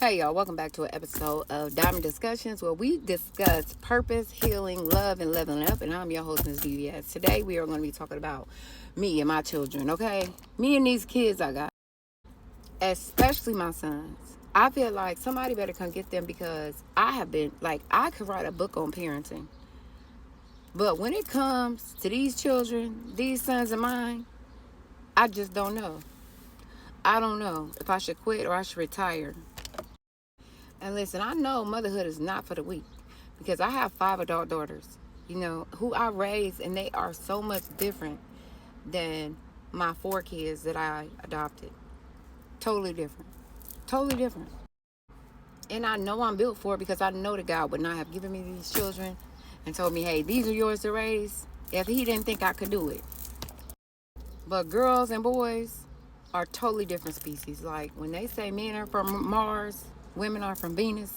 Hey y'all, welcome back to an episode of Diamond Discussions where we discuss purpose, healing, love, and leveling up. And I'm your host, Ms. VVS. Today we are going to be talking about me and my children, okay? Me and these kids I got, especially my sons. I feel like somebody better come get them because I have been, like, I could write a book on parenting. But when it comes to these children, these sons of mine, I just don't know. I don't know if I should quit or I should retire. And listen, I know motherhood is not for the weak because I have 5 adult daughters, who I raised, and they are so much different than my 4 kids that I adopted. Totally different. Totally different. And I know I'm built for it because I know that God would not have given me these children and told me, hey, these are yours to raise if He didn't think I could do it. But girls and boys are totally different species. Like when they say men are from Mars, women are from Venus,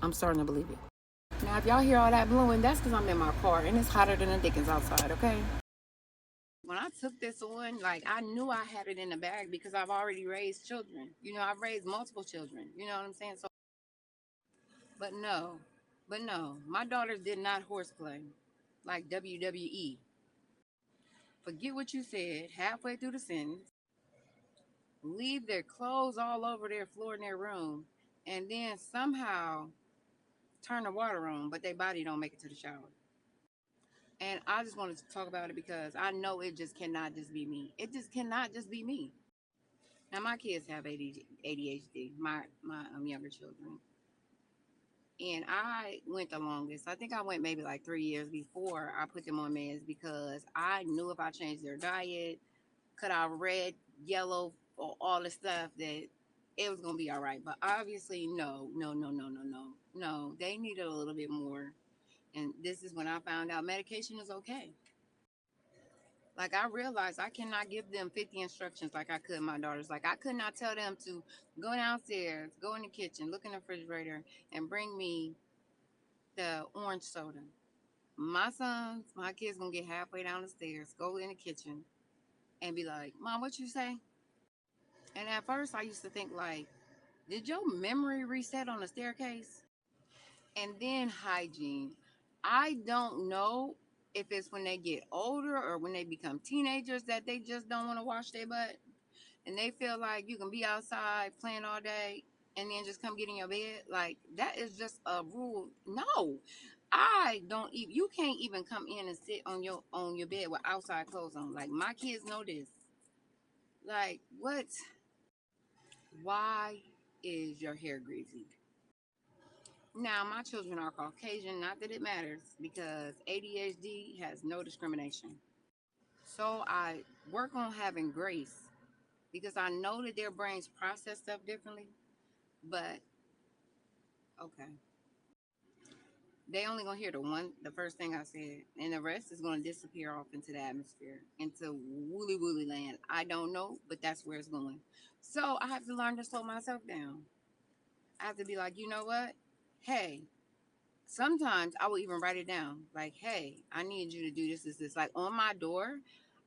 I'm starting to believe it. Now, if y'all hear all that blowing, that's because I'm in my car and it's hotter than the dickens outside, okay? When I took this on, like, I knew I had it in the bag because I've already raised children. I've raised multiple children. You know what I'm saying? So, but no, my daughters did not horseplay like WWE. Forget what you said halfway through the sentence, leave their clothes all over their floor in their room, and then somehow turn the water on, but their body don't make it to the shower. And I just wanted to talk about it because I know it just cannot just be me. It just cannot just be me. Now my kids have ADHD, my younger children, and I went the longest. I think I went maybe like 3 years before I put them on meds because I knew if I changed their diet, cut out red, yellow, or all the stuff that it was gonna be all right. But obviously, no, no, no, no, no, no, no. They needed a little bit more, and this is when I found out medication is okay. Like I realized I cannot give them 50 instructions like I could my daughters. Like I could not tell them to go downstairs, go in the kitchen, look in the refrigerator, and bring me the orange soda. My sons, my kids gonna get halfway down the stairs, go in the kitchen, and be like, "Mom, what you say?" And at first, I used to think like, "Did your memory reset on the staircase?" And then hygiene. I don't know if it's when they get older or when they become teenagers that they just don't want to wash their butt and they feel like you can be outside playing all day and then just come get in your bed. Like that is just a rule. No, I don't even. You can't even come in and sit on your bed with outside clothes on. Like my kids know this. Like what? Why is your hair greasy? Now my children are Caucasian. Not that it matters because ADHD has no discrimination. So I work on having grace because I know that their brains process stuff differently. But okay, they only gonna hear the first thing I said, and the rest is gonna disappear off into the atmosphere, into woolly woolly land. I don't know, but that's where it's going. So I have to learn to slow myself down. I have to be like, you know what? Hey, sometimes I will even write it down. Like, hey, I need you to do this. Like on my door,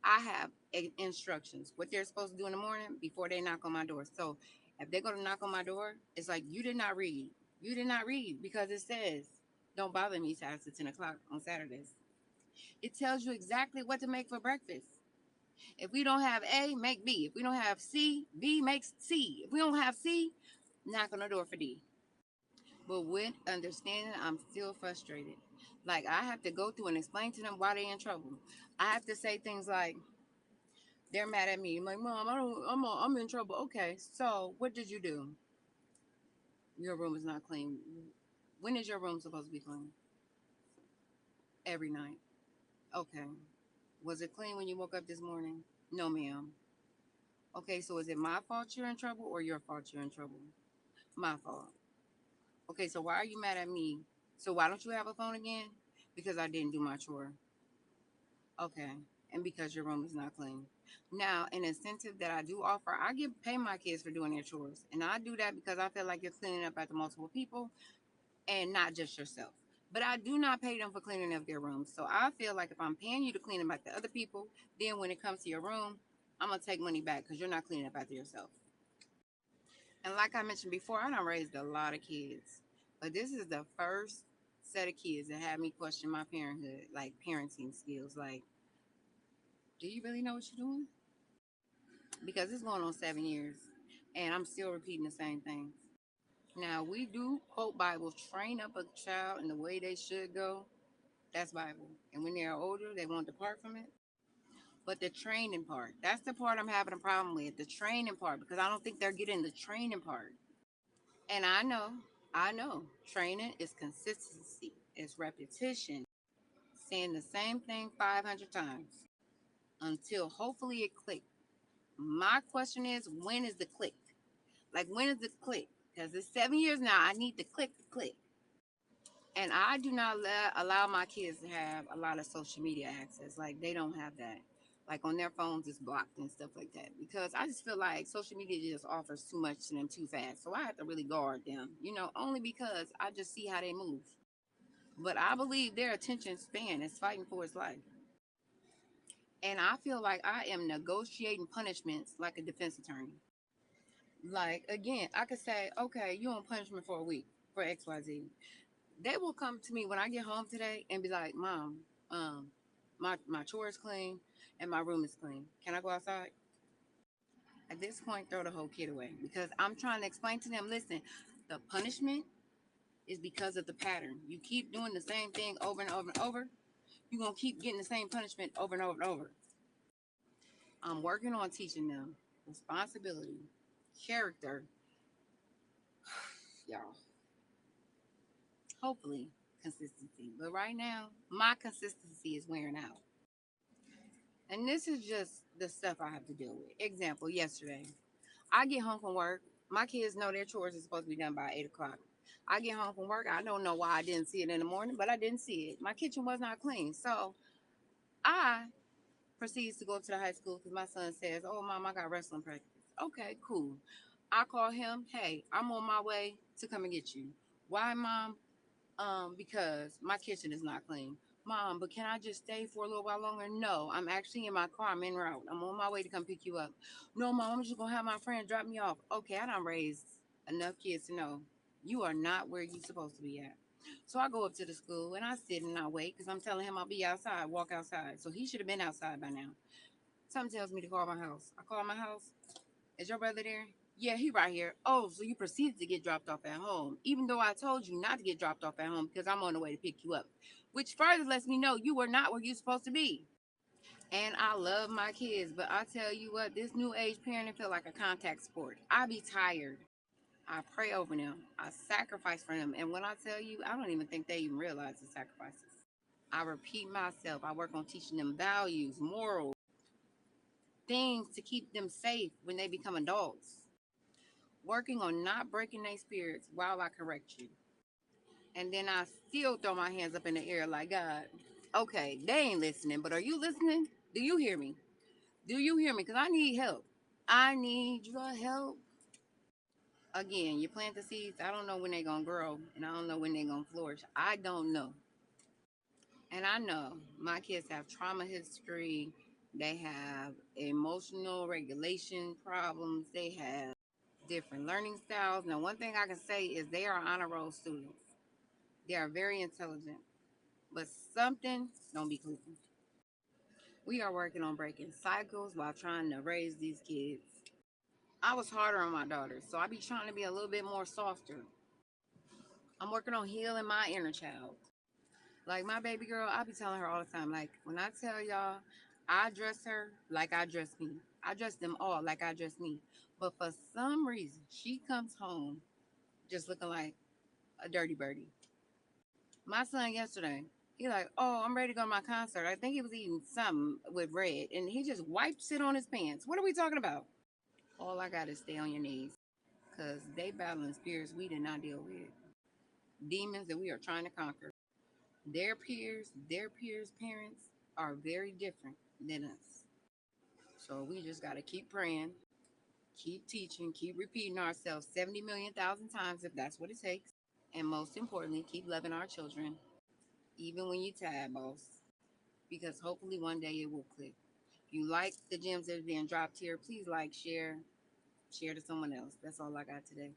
I have instructions what they're supposed to do in the morning before they knock on my door. So if they're gonna knock on my door, it's like you did not read. You did not read because it says don't bother me till after 10 o'clock on Saturdays. It tells you exactly what to make for breakfast. If we don't have A, make B. If we don't have C, B makes C. If we don't have C, knock on the door for D. But with understanding, I'm still frustrated. Like I have to go through and explain to them why they're in trouble. I have to say things like they're mad at me. I'm like, Mom, I don't. I'm in trouble. Okay, so what did you do? Your room is not clean. When is your room supposed to be clean? Every night. Okay. Was it clean when you woke up this morning? No, ma'am. Okay, so is it my fault you're in trouble or your fault you're in trouble? My fault. Okay, so why are you mad at me? So why don't you have a phone again? Because I didn't do my chore. Okay. And because your room is not clean. Now, an incentive that I do offer, pay my kids for doing their chores. And I do that because I feel like you're cleaning up after multiple people and not just yourself. But I do not pay them for cleaning up their rooms. So I feel like if I'm paying you to clean them after other people, then when it comes to your room, I'm gonna take money back because you're not cleaning up after yourself. And like I mentioned before, I done raised a lot of kids, but this is the first set of kids that had me question my parenthood, like parenting skills. Like, do you really know what you're doing? Because it's going on 7 years, and I'm still repeating the same things. Now we do quote Bible, train up a child in the way they should go. That's Bible. And when they're older, they won't depart from it. But the training part, that's the part I'm having a problem with. The training part, because I don't think they're getting the training part. And I know, training is consistency, it's repetition, saying the same thing 500 times until hopefully it clicks. My question is, when is the click? Like, when is the click? Because it's 7 years now. I need the click to click. And I do not allow my kids to have a lot of social media access. Like, they don't have that. Like, on their phones, it's blocked and stuff like that. Because I just feel like social media just offers too much to them too fast. So I have to really guard them, only because I just see how they move. But I believe their attention span is fighting for its life. And I feel like I am negotiating punishments like a defense attorney. Like, again, I could say, okay, you on punishment for a week for XYZ. They will come to me when I get home today and be like, Mom, my chore is clean and my room is clean. Can I go outside? At this point, throw the whole kid away because I'm trying to explain to them, listen, the punishment is because of the pattern. You keep doing the same thing over and over and over, you're going to keep getting the same punishment over and over and over. I'm working on teaching them responsibility, character, y'all. Hopefully, consistency. But right now, my consistency is wearing out. And this is just the stuff I have to deal with. Example, yesterday, I get home from work. My kids know their chores are supposed to be done by 8 o'clock. I get home from work. I don't know why I didn't see it in the morning, but I didn't see it. My kitchen was not clean. So I proceeds to go up to the high school because my son says, "Oh, Mom, I got wrestling practice." Okay, cool. I call him, "Hey, I'm on my way to come and get you." Why, Mom? Because my kitchen is not clean. Mom, but can I just stay for a little while longer? No, I'm actually in my car. I'm en route. I'm on my way to come pick you up. No, Mom, I'm just gonna have my friend drop me off. Okay, I done raised enough kids to know you are not where you supposed to be at. So I go up to the school and I sit and I wait because I'm telling him I'll be outside, walk outside. So he should have been outside by now. Something tells me to call my house. I call my house. Is your brother there? Yeah, he right here. Oh, so you proceeded to get dropped off at home, even though I told you not to get dropped off at home because I'm on the way to pick you up, which further lets me know you were not where you're supposed to be. And I love my kids, but I tell you what, this new age parenting feel like a contact sport. I be tired. I pray over them. I sacrifice for them. And when I tell you, I don't even think they even realize the sacrifices. I repeat myself. I work on teaching them values, morals, things to keep them safe when they become adults. Working on not breaking their spirits while I correct you. And then I still throw my hands up in the air like, God, okay, they ain't listening, but are you listening? Do you hear me? Do you hear me? Because I need help. I need your help. Again, you plant the seeds. I don't know when they're going to grow, and I don't know when they're going to flourish. I don't know. And I know my kids have trauma history. They have emotional regulation problems. They have different learning styles. Now, one thing I can say is they are honor roll students. They are very intelligent, but something don't be clicking. We are working on breaking cycles while trying to raise these kids. I was harder on my daughters, so I be trying to be a little bit more softer. I'm working on healing my inner child. Like my baby girl, I be telling her all the time, like when I tell y'all, I dress her like I dress me. I dress them all like I dress me. But for some reason, she comes home just looking like a dirty birdie. My son yesterday, he like, "Oh, I'm ready to go to my concert." I think he was eating something with bread, and he just wipes it on his pants. What are we talking about? All I got is stay on your knees, cause they battling spirits we did not deal with, demons that we are trying to conquer. Their peers' parents are very different than us. So we just gotta keep praying, keep teaching, keep repeating ourselves 70 million thousand times if that's what it takes. And most importantly, keep loving our children, even when you're tired, boss. Because hopefully one day it will click. If you like the gems that are being dropped here, please like, share, Share to someone else. That's all I got today.